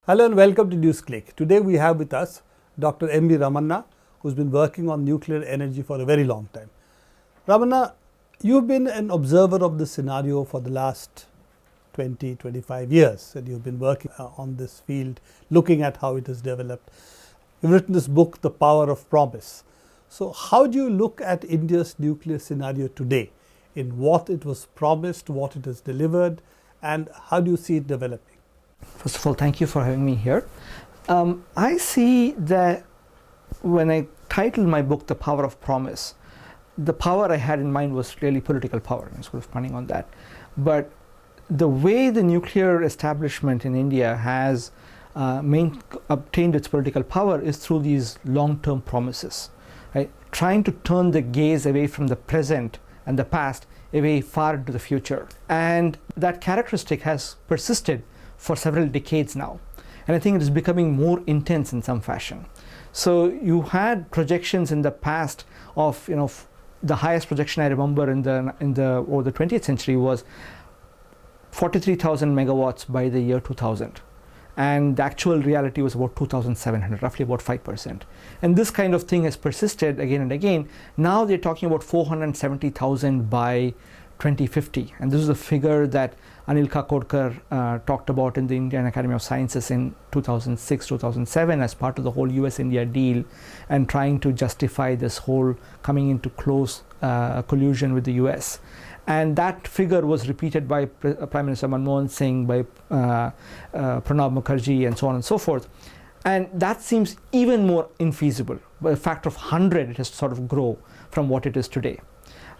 Hello and welcome to Newsclick. Today we have with us Dr. V Ramana, who's been working on nuclear energy for a very long time. Ramana, you've been an observer of this scenario for the last 20-25 years, and you've been working on this field, looking at how it has developed. You've written this book, The Power of Promise. So how do you look at India's nuclear scenario today, in what it was promised, what it has delivered, and how do you see it developing? First of all, thank you for having me here. I see that when I titled my book, The Power of Promise, the power I had in mind was really political power. I'm sort of punning on that. But the way the nuclear establishment in India has obtained its political power is through these long-term promises, right? Trying to turn the gaze away from the present and the past, away far into the future. And that characteristic has persisted for several decades now, and I think it is becoming more intense in some fashion. So you had projections in the past of, the highest projection I remember in the over the 20th century was 43,000 megawatts by the year 2000, and the actual reality was about 2,700, roughly about 5%. And this kind of thing has persisted again and again. Now they're talking about 470,000 by 2050, and this is a figure that Anil Kakodkar talked about in the Indian Academy of Sciences in 2006-2007 as part of the whole US-India deal, and trying to justify this whole coming into close collusion with the US. And that figure was repeated by Prime Minister Manmohan Singh, by Pranab Mukherjee, and so on and so forth. And that seems even more infeasible. By a factor of 100, it has sort of grown from what it is today.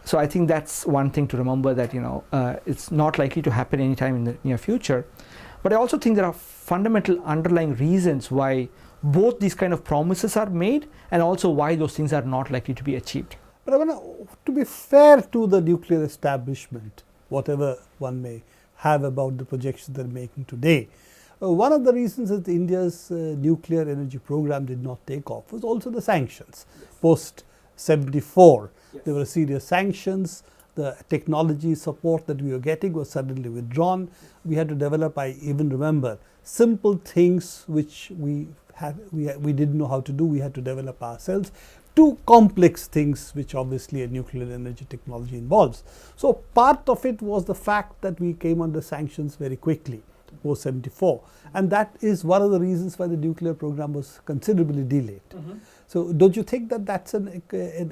So I think that's one thing to remember, that it's not likely to happen anytime in the near future. But I also think there are fundamental underlying reasons why both these kind of promises are made, and also why those things are not likely to be achieved. But to be fair to the nuclear establishment, whatever one may have about the projections they're making today, one of the reasons that India's nuclear energy program did not take off was also the sanctions. Post 74. Yes. There were serious sanctions. The technology support that we were getting was suddenly withdrawn. We had to develop, I even remember, simple things which we didn't know how to do. We had to develop ourselves. Too complex things which obviously a nuclear energy technology involves. So part of it was the fact that we came under sanctions very quickly, post 74, and that is one of the reasons why the nuclear program was considerably delayed. Mm-hmm. So don't you think that that's an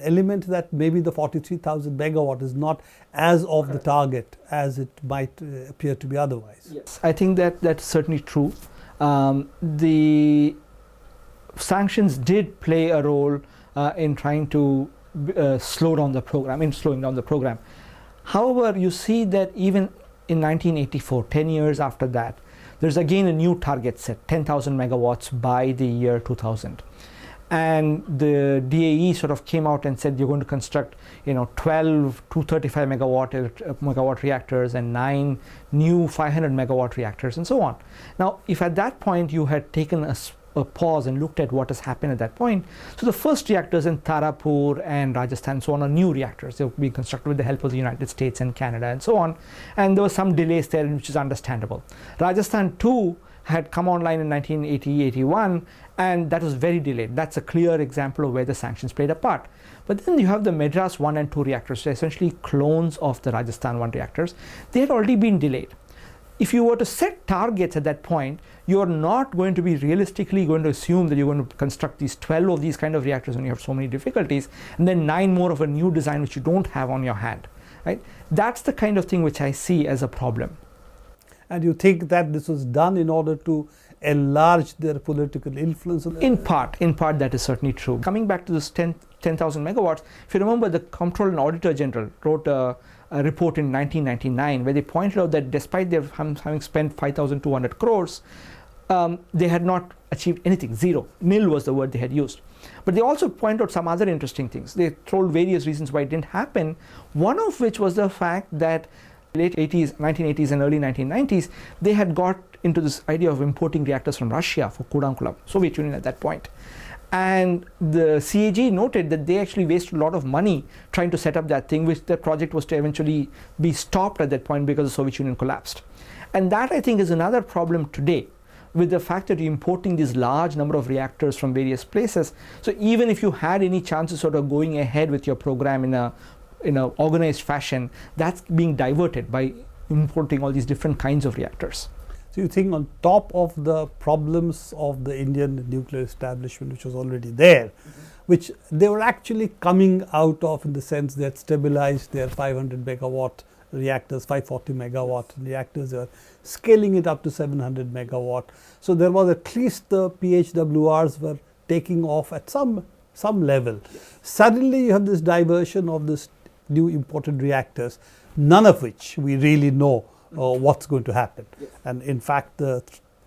element, that maybe the 43,000 megawatt is not as of the target as it might appear to be otherwise? Yes, I think that that's certainly true. The sanctions did play a role in trying to slowing down the program. However, you see that even in 1984, 10 years after that, there's again a new target set, 10,000 megawatts by the year 2000. And the DAE sort of came out and said you're going to construct 12 235 megawatt reactors and 9 new 500 megawatt reactors and so on. Now, if at that point you had taken a pause and looked at what has happened at that point, so the first reactors in Tarapur and Rajasthan and so on are new reactors. They were being constructed with the help of the United States and Canada and so on, and there were some delays there, which is understandable. Rajasthan 2 had come online in 1980-81, and that was very delayed. That's a clear example of where the sanctions played a part. But then you have the Madras 1 and 2 reactors, so essentially clones of the Rajasthan 1 reactors. They had already been delayed. If you were to set targets at that point, you are not going to be realistically going to assume that you're going to construct these 12 of these kind of reactors when you have so many difficulties, and then 9 more of a new design which you don't have on your hand, right? That's the kind of thing which I see as a problem. And you think that this was done in order to enlarge their political influence? In part, that is certainly true. Coming back to this 10,000 megawatts, if you remember, the Comptroller and Auditor General wrote a report in 1999 where they pointed out that despite their having spent 5,200 crores, they had not achieved anything. Zero. Nil was the word they had used. But they also point out some other interesting things. They told various reasons why it didn't happen, one of which was the fact that late 1980s and early 1990s, they had got into this idea of importing reactors from Russia for Kudankulam, Soviet Union at that point. And the CAG noted that they actually wasted a lot of money trying to set up that thing, which the project was to eventually be stopped at that point because the Soviet Union collapsed. And that, I think, is another problem today, with the fact that you're importing these large number of reactors from various places. So even if you had any chances sort of going ahead with your program in a organized fashion, that's being diverted by importing all these different kinds of reactors. So you think on top of the problems of the Indian nuclear establishment, which was already there, which they were actually coming out of, in the sense they had stabilized their 500 megawatt reactors, 540 megawatt reactors, they were scaling it up to 700 megawatt. So there was at least the PHWRs were taking off at some level. Suddenly you have this diversion of this new imported reactors, none of which we really know what's going to happen. Yes. And in fact,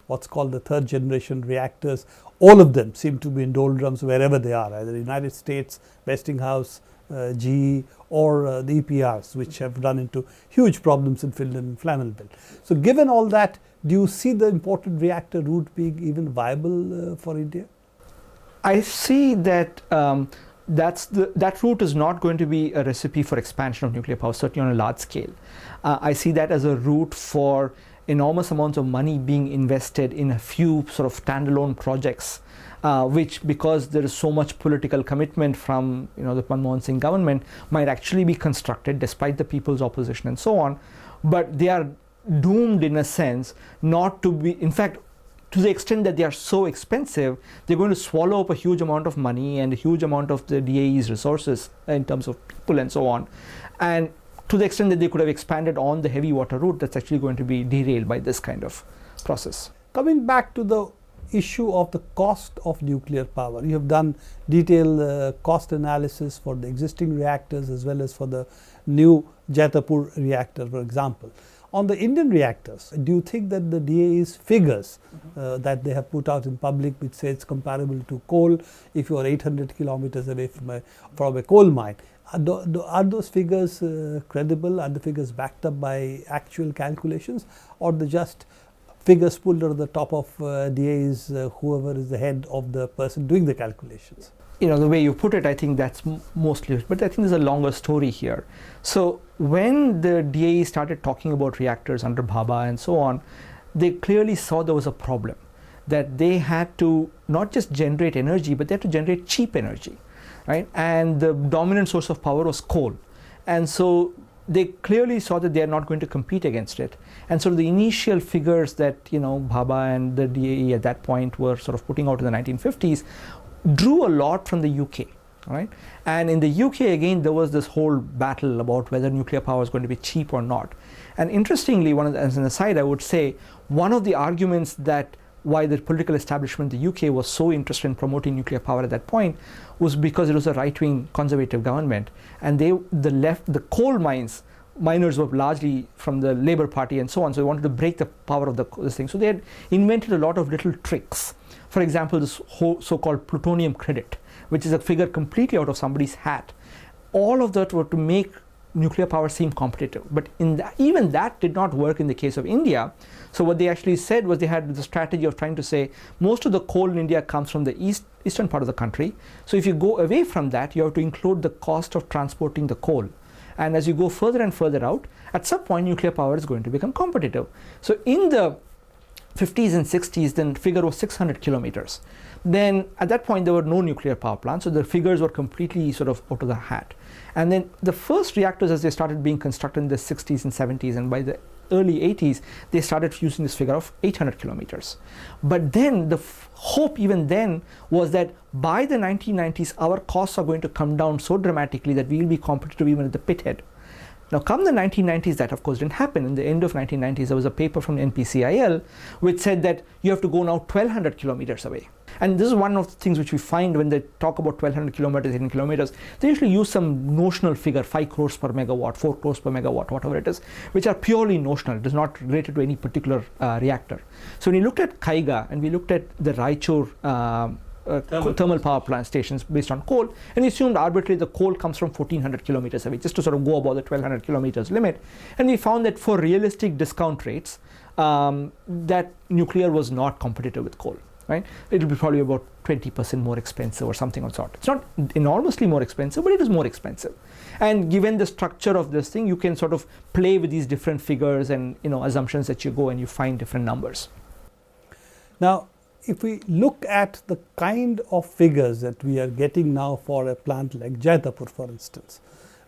what's called the third generation reactors, all of them seem to be in doldrums wherever they are, either United States, Westinghouse, GE, or the EPRs, which have run into huge problems in Finland and Flamanville. So given all that, do you see the imported reactor route being even viable for India? I see that that route is not going to be a recipe for expansion of nuclear power, certainly on a large scale. I see that as a route for enormous amounts of money being invested in a few sort of standalone projects, which, because there is so much political commitment from the Manmohan Singh government, might actually be constructed despite the people's opposition and so on. But they are doomed in a sense not to be, in fact, to the extent that they are so expensive, they're going to swallow up a huge amount of money and a huge amount of the DAE's resources in terms of people and so on. And to the extent that they could have expanded on the heavy water route, that's actually going to be derailed by this kind of process. Coming back to the issue of the cost of nuclear power, you have done detailed cost analysis for the existing reactors as well as for the new Jaitapur reactor, for example. On the Indian reactors, do you think that the DAE's figures that they have put out in public, which say it's comparable to coal, if you are 800 kilometers away from a coal mine, are those figures credible? Are the figures backed up by actual calculations, or the just figures pulled out of the top of DAE's whoever is the head of the person doing the calculations? The way you put it, I think that's mostly, but I think there's a longer story here. So when the DAE started talking about reactors under Bhabha and so on, they clearly saw there was a problem, that they had to not just generate energy, but they had to generate cheap energy, right? And the dominant source of power was coal. And so they clearly saw that they are not going to compete against it. And so the initial figures that, Bhabha and the DAE at that point were sort of putting out in the 1950s drew a lot from the UK, right? And in the UK, again, there was this whole battle about whether nuclear power is going to be cheap or not. And interestingly, as an aside, I would say, one of the arguments that why the political establishment in the UK was so interested in promoting nuclear power at that point was because it was a right-wing conservative government. And the coal miners were largely from the Labour Party and so on, so they wanted to break the power of this thing. So they had invented a lot of little tricks. For example, this whole so-called plutonium credit, which is a figure completely out of somebody's hat. All of that were to make nuclear power seem competitive. But even that did not work in the case of India. So what they actually said was they had the strategy of trying to say most of the coal in India comes from the eastern part of the country. So if you go away from that, you have to include the cost of transporting the coal. And as you go further and further out, at some point nuclear power is going to become competitive. So in the 50s and 60s, then the figure was 600 kilometers. Then at that point there were no nuclear power plants, so the figures were completely sort of out of the hat. And then the first reactors, as they started being constructed in the 60s and 70s, and by the early 80s, they started using this figure of 800 kilometers. But then the hope even then was that by the 1990s, our costs are going to come down so dramatically that we will be competitive even at the pit head. Now, come the 1990s, that of course didn't happen. In the end of 1990s, there was a paper from NPCIL which said that you have to go now 1200 kilometers away. And this is one of the things which we find when they talk about 1200 kilometers, 18 kilometers, they usually use some notional figure, 5 crores per megawatt, 4 crores per megawatt, whatever it is, which are purely notional. It is not related to any particular reactor. So when we looked at Kaiga and we looked at the Raichur thermal power plant stations based on coal, and we assumed arbitrarily the coal comes from 1400 kilometers away, just to sort of go above the 1200 kilometers limit. And we found that for realistic discount rates, that nuclear was not competitive with coal. Right? It will be probably about 20% more expensive or something of sort. It's not enormously more expensive, but it is more expensive. And given the structure of this thing, you can sort of play with these different figures and assumptions that you go and you find different numbers. Now, if we look at the kind of figures that we are getting now for a plant like Jaitapur, for instance,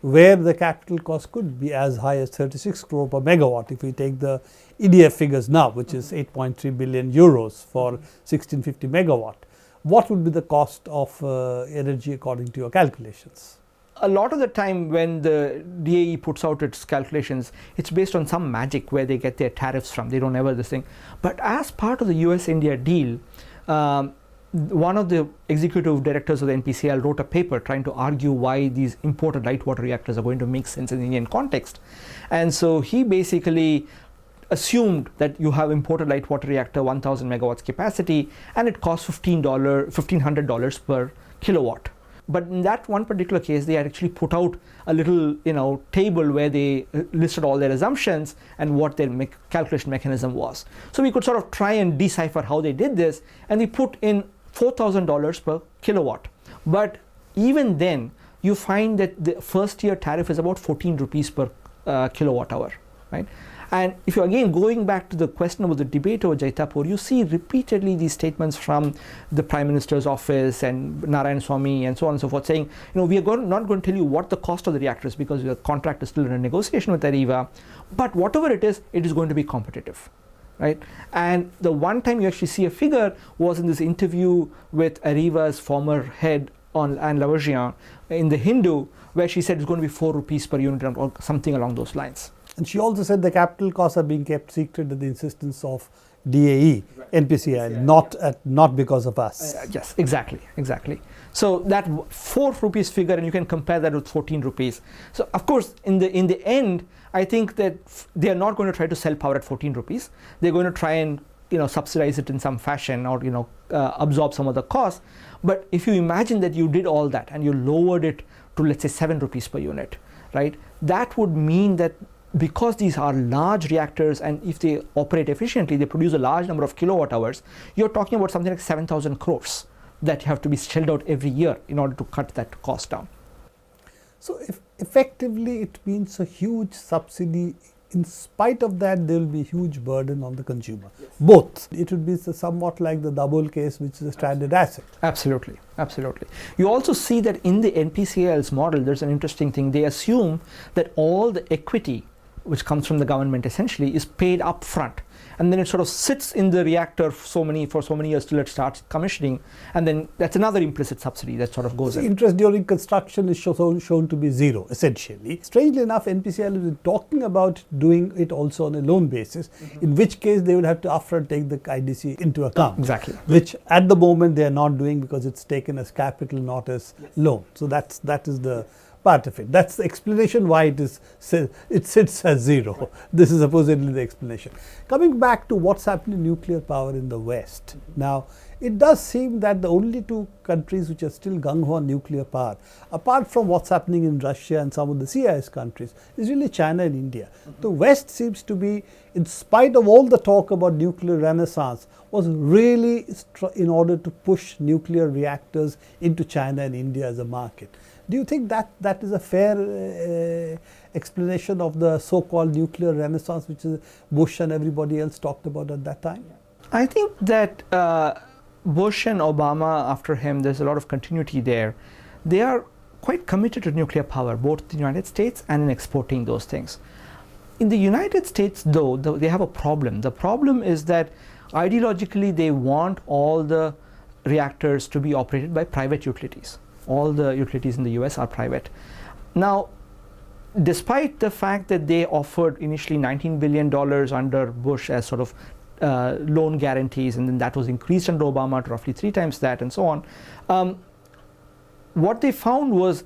where the capital cost could be as high as 36 crore per megawatt if we take the EDF figures now, which is 8.3 billion euros for 1650 megawatt. What would be the cost of energy according to your calculations? A lot of the time when the DAE puts out its calculations, it's based on some magic where they get their tariffs from. They don't ever this thing. But as part of the US-India deal, one of the executive directors of the NPCL wrote a paper trying to argue why these imported light water reactors are going to make sense in the Indian context. And so he basically assumed that you have imported light water reactor, 1000 megawatts capacity, and it costs $1,500 per kilowatt. But in that one particular case, they had actually put out a little, table where they listed all their assumptions and what their calculation mechanism was. So we could sort of try and decipher how they did this, and we put in $4,000 per kilowatt. But even then, you find that the first year tariff is about 14 rupees per kilowatt hour, right? And if you're again going back to the question about the debate over Jaitapur, you see repeatedly these statements from the Prime Minister's office and Narayan Swamy and so on and so forth saying, we are not going to tell you what the cost of the reactor is because the contract is still in a negotiation with Areva, but whatever it is going to be competitive, right? And the one time you actually see a figure was in this interview with Areva's former head on Anne Lavergian in the Hindu, where she said it's going to be 4 rupees per unit or something along those lines. And she also said the capital costs are being kept secret at the insistence of DAE, right. NPCI, not because of us. Yes, exactly. So that 4 rupees figure, and you can compare that with 14 rupees. So of course, in the end, I think that they are not going to try to sell power at 14 rupees. They're going to try and subsidize it in some fashion or absorb some of the costs. But if you imagine that you did all that and you lowered it to, let's say, 7 rupees per unit, right? That would mean that because these are large reactors and if they operate efficiently, they produce a large number of kilowatt hours, you're talking about something like 7,000 crores that have to be shelled out every year in order to cut that cost down. So effectively it means a huge subsidy. In spite of that, there will be a huge burden on the consumer. Yes. Both. It would be somewhat like the double case, which is a stranded asset. Absolutely. You also see that in the NPCIL's model, there's an interesting thing. They assume that all the equity which comes from the government essentially is paid up front, and then it sort of sits in the reactor for so many years till it starts commissioning, and then that's another implicit subsidy that sort of goes in. Interest during construction is shown to be zero essentially. Strangely enough, NPCIL has been talking about doing it also on a loan basis, in which case they would have to upfront take the IDC into account. Exactly. Which at the moment they are not doing because it's taken as capital, not as loan. So that is the part of it. That's the explanation why it sits as zero. This is supposedly the explanation. Coming back to what's happening in nuclear power in the West. Now, it does seem that the only two countries which are still gung-ho on nuclear power, apart from what's happening in Russia and some of the CIS countries, is really China and India. The West seems to be, in spite of all the talk about nuclear renaissance, was really in order to push nuclear reactors into China and India as a market. Do you think that is a fair explanation of the so-called nuclear renaissance which Bush and everybody else talked about at that time? I think that Bush and Obama after him, there's a lot of continuity there. They are quite committed to nuclear power, both in the United States and in exporting those things. In the United States, though, they have a problem. The problem is that ideologically they want all the reactors to be operated by private utilities. All the utilities in the US are private. Now, despite the fact that they offered initially $19 billion under Bush as sort of loan guarantees, and then that was increased under Obama to roughly 3 times that and so on, what they found was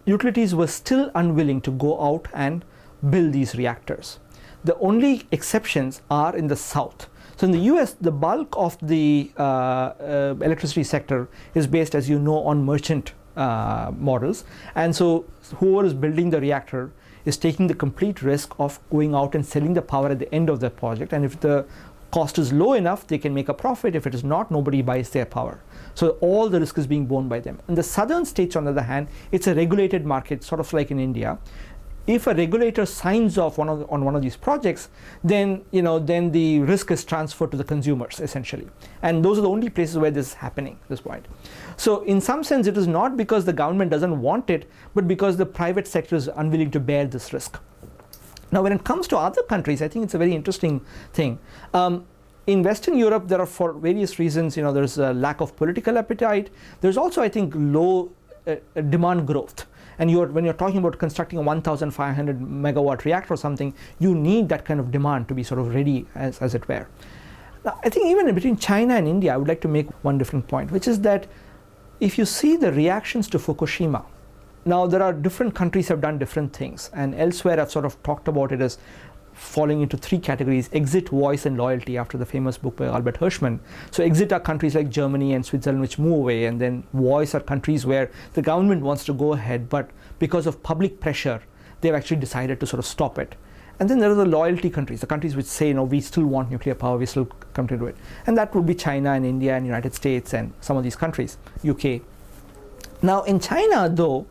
utilities were still unwilling to go out and build these reactors. The only exceptions are in the South. So in the US, the bulk of the electricity sector is based, as you know, on merchant models. And so whoever is building the reactor is taking the complete risk of going out and selling the power at the end of the project. And if the cost is low enough, they can make a profit. If it is not, nobody buys their power. So all the risk is being borne by them. In the southern states, on the other hand, it's a regulated market, sort of like in India. if a regulator signs off on one of these projects, then then the risk is transferred to the consumers essentially, and those are the only places where this is happening at this point. So in some sense, it is not because the government doesn't want it, but because the private sector is unwilling to bear this risk. Now, when it comes to other countries, I think it's a very interesting thing. In Western Europe, there are, for various reasons, there's a lack of political appetite. There's also, I think, low demand growth. And when you're talking about constructing a 1,500 megawatt reactor or something, you need that kind of demand to be sort of ready, as it were. Now, I think even between China and India, I would like to make one different point, which is that if you see the reactions to Fukushima, now there are different countries have done different things, and elsewhere I've sort of talked about it as falling into three categories: exit, voice, and loyalty, after the famous book by Albert Hirschman. So exit are countries like Germany and Switzerland which move away, and then voice are countries where the government wants to go ahead, but because of public pressure they've actually decided to sort of stop it. And then there are the loyalty countries, the countries which say, we still want nuclear power, we still come to do it. And that would be China and India and United States and some of these countries, UK. Now in China though,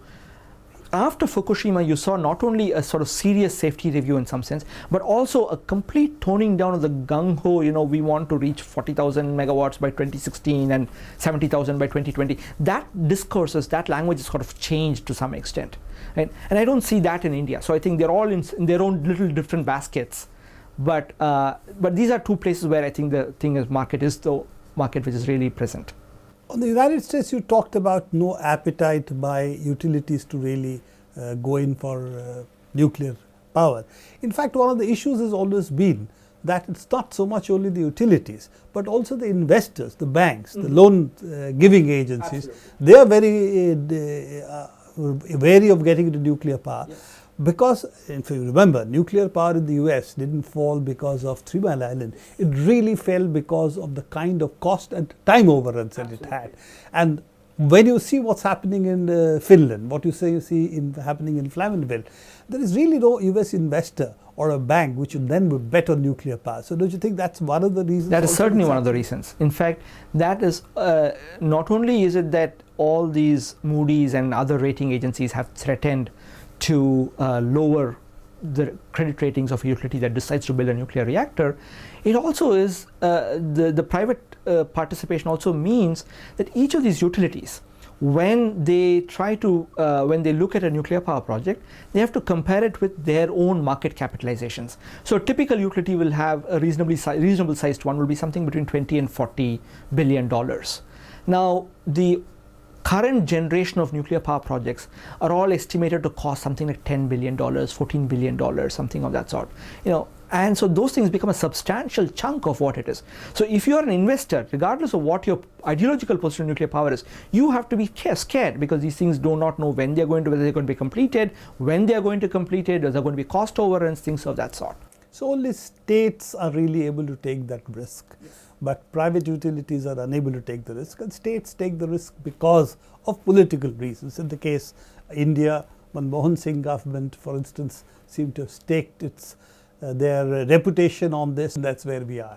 after Fukushima, you saw not only a sort of serious safety review in some sense, but also a complete toning down of the gung-ho, we want to reach 40,000 megawatts by 2016 and 70,000 by 2020. That discourses, that language is sort of changed to some extent. Right? And I don't see that in India. So I think they're all in their own little different baskets. But these are two places where I think the thing is market is the market which is really present. On the United States, you talked about no appetite by utilities to really go in for nuclear power. In fact, one of the issues has always been that it's not so much only the utilities, but also the investors, the banks, the loan giving agencies. Absolutely. They are very wary of getting into nuclear power. Yes. Because, if you remember, nuclear power in the US didn't fall because of 3 Mile Island. It really fell because of the kind of cost and time overruns that it had. And when you see what's happening in Finland, what you see happening in Flamanville, there is really no US investor or a bank which would then bet on nuclear power. So don't you think that's one of the reasons? That is certainly one of the reasons. In fact, that is not only is it that all these Moody's and other rating agencies have threatened to lower the credit ratings of a utility that decides to build a nuclear reactor, it also is the private participation also means that each of these utilities, when they try to when they look at a nuclear power project, they have to compare it with their own market capitalizations. So a typical utility will have a reasonable sized one will be something between 20 and 40 billion dollars. Now the current generation of nuclear power projects are all estimated to cost something like $10 billion, $14 billion, something of that sort. And so those things become a substantial chunk of what it is. So if you are an investor, regardless of what your ideological position on nuclear power is, you have to be scared because these things do not know when whether they're going to be completed, when they are going to complete it, is there going to be cost overruns, things of that sort. So only states are really able to take that risk. Yes. But private utilities are unable to take the risk, and states take the risk because of political reasons. In the case India, Manmohan Singh government, for instance, seemed to have staked their reputation on this, and that's where we are.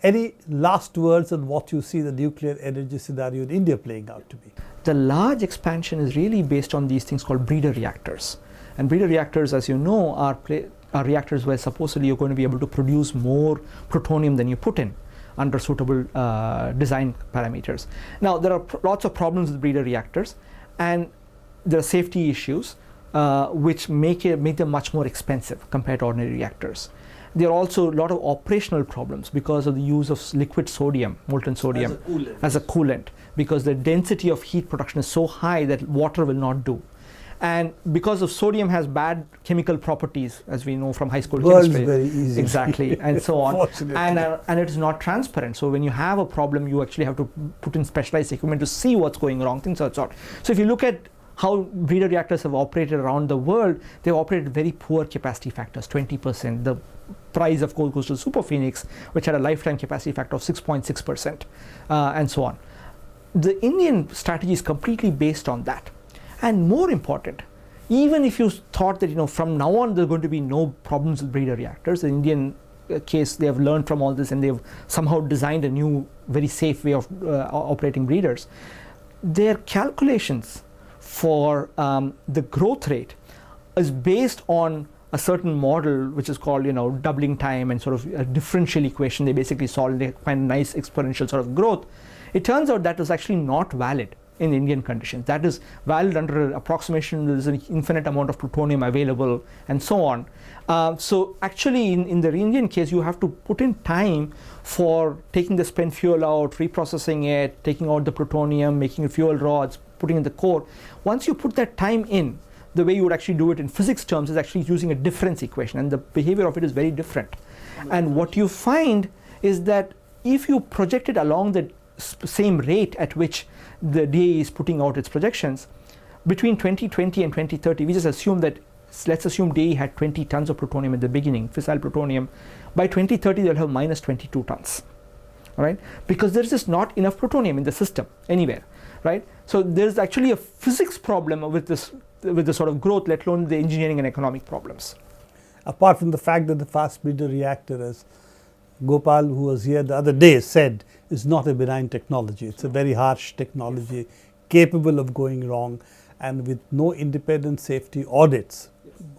Any last words on what you see the nuclear energy scenario in India playing out to be? The large expansion is really based on these things called breeder reactors. And breeder reactors, as you know, are reactors where supposedly you're going to be able to produce more plutonium than you put in under suitable design parameters. Now, there are lots of problems with breeder reactors, and there are safety issues which make them much more expensive compared to ordinary reactors. There are also a lot of operational problems because of the use of liquid sodium, molten sodium, as a coolant, because the density of heat production is so high that water will not do. And because of sodium has bad chemical properties, as we know from high school chemistry. Very easy. Exactly, and so on. And it is not transparent. So when you have a problem, you actually have to put in specialized equipment to see what's going wrong, things of that sort. So if you look at how breeder reactors have operated around the world, they've operated very poor capacity factors, 20%. The price, of course, goes to Super Phoenix, which had a lifetime capacity factor of 6.6%, and so on. The Indian strategy is completely based on that. And more important, even if you thought that from now on there are going to be no problems with breeder reactors, the Indian case, they have learned from all this and they've somehow designed a new, very safe way of operating breeders. Their calculations for the growth rate is based on a certain model which is called, doubling time and sort of a differential equation. They basically solve, they find a nice exponential sort of growth. It turns out that was actually not valid in Indian conditions. That is valid under an approximation. There's an infinite amount of plutonium available and so on. So actually in the Indian case, you have to put in time for taking the spent fuel out, reprocessing it, taking out the plutonium, making fuel rods, putting in the core. Once you put that time in, the way you would actually do it in physics terms is actually using a difference equation, and the behavior of it is very different. And what you find is that if you project it along the same rate at which the DAE is putting out its projections, between 2020 and 2030, we just assume that, let's assume DAE had 20 tons of plutonium at the beginning, fissile plutonium. By 2030, they'll have minus 22 tons, all right? Because there's just not enough plutonium in the system anywhere, right? So there's actually a physics problem with this sort of growth, let alone the engineering and economic problems. Apart from the fact that the fast breeder reactor, as Gopal, who was here the other day, said, is not a benign technology. It's a very harsh technology, capable of going wrong, and with no independent safety audits,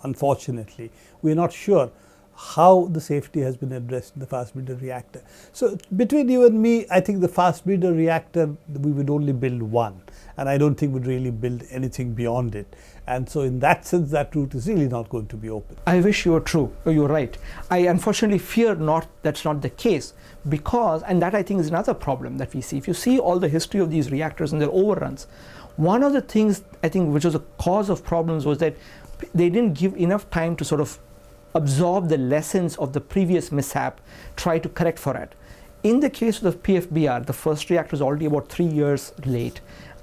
unfortunately. We're not sure how the safety has been addressed in the fast breeder reactor. So between you and me, I think the fast breeder reactor, we would only build one, and I don't think we'd really build anything beyond it. And so in that sense, that route is really not going to be open. I wish you were true. You're right. I unfortunately fear that's not the case, because, and that I think is another problem that we see. If you see all the history of these reactors and their overruns, one of the things I think which was a cause of problems was that they didn't give enough time to sort of absorb the lessons of the previous mishap, try to correct for it. In the case of the PFBR, the first reactor is already about 3 years late,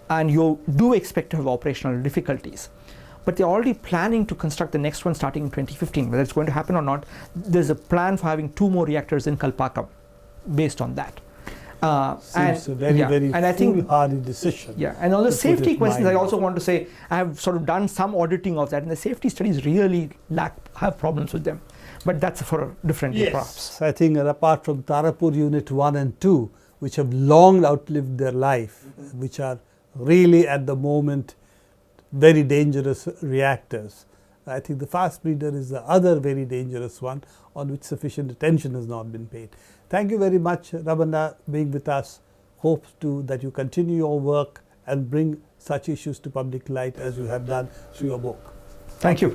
and you do expect to have operational difficulties. But they're already planning to construct the next one starting in 2015. Whether it's going to happen or not, there's a plan for having 2 more reactors in Kalpakam based on that. Seems a very foolhardy decision. Yeah, and on the safety questions, I also want to say I have sort of done some auditing of that, and the safety studies really have problems with them. But that's for a different day, perhaps. I think apart from Tarapur Unit 1 and 2, which have long outlived their life, which are really at the moment very dangerous reactors, I think the fast breeder is the other very dangerous one on which sufficient attention has not been paid. Thank you very much, Ramana, being with us. Hope that you continue your work and bring such issues to public light as you have done through your book. Thank you.